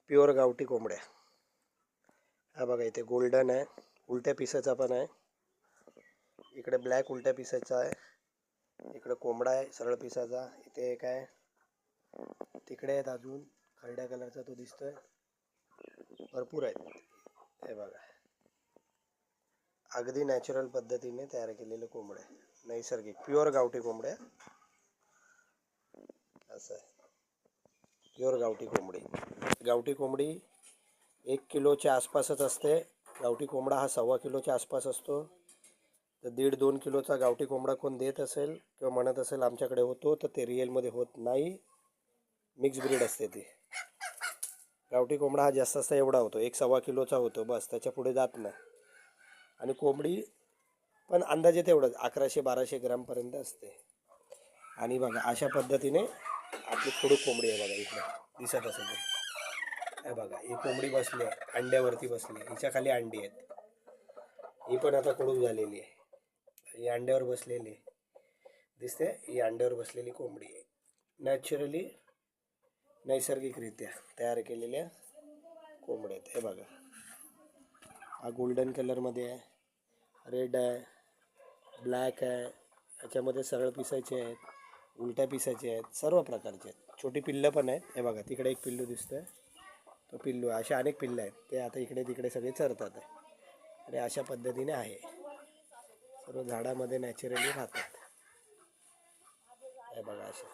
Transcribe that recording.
Pure गावठी कोंबड्या. हा बघा इथे गोल्डन आहे, उलट्या पिसाचा पण आहे. इकडे ब्लॅक उलट्या पिसाचा आहे. इकडे कोंबडा आहे सरळ पिसाचा. इथे एक आहे. तिकडे आहेत अजून खरड्या कलरचा तो दिसतोय. भरपूर आहेत. हे बघा अगदी नॅचरल पद्धतीने तयार केलेले कोंबड्या, नैसर्गिक प्युअर गावठी कोंबड्या. असं आहे प्युअर गावठी कोंबडी. गावठी कोंबडी 1 किलोच्या आसपासच असते. गावठी कोंबडा हा 1.25 किलोच्या आसपास असतो. तर 1.5-2 किलोचा गावठी कोंबडा कोण देत असेल किंवा म्हणत असेल आमच्याकडे होतो, तर ते रिअलमध्ये होत नाही. मिक्स ब्रीड असते ती. गावठी कोंबडा हा जास्त एवढा होतो, 1-1.25 किलोचा होतो बस, त्याच्या पुढे जात नाही. आणि कोंबडी पण अंदाजे तेवढंच 1100-1200 ग्रामपर्यंत असते. आणि बघा अशा पद्धतीने आपली खुडूक कोंबडी आहे. बघा इकडे दिसत असेल हे बघा, ही कोंबडी बसली आहे, अंड्यावरती बसली आहे. हिच्या खाली अंडी आहेत. ही पण आता खुडूक झालेली आहे. ही अंड्यावर बसलेली आहे दिसते. ही अंड्यावर बसलेली कोंबडी आहे. नॅचरली नैसर्गिकरित्या तयार केलेल्या कोंबड्या आहेत. हे बघा हा गोल्डन कलरमध्ये आहे, रेड आहे, ब्लॅक आहे. याच्यामध्ये सरळ पिसाचे आहेत, उलट्या पिसाचे आहेत, सर्व प्रकारचे आहेत. छोटी पिल्लं पण आहेत. हे बघा तिकडे एक पिल्लू दिसतंय, तो पिल्लू. अशा अनेक पिल्लं आहेत. ते आता इकडे तिकडे सगळे चरतात आहे. आणि अशा पद्धतीने आहे. सर्व झाडामध्ये नॅचरली राहतात. हे बघा अशा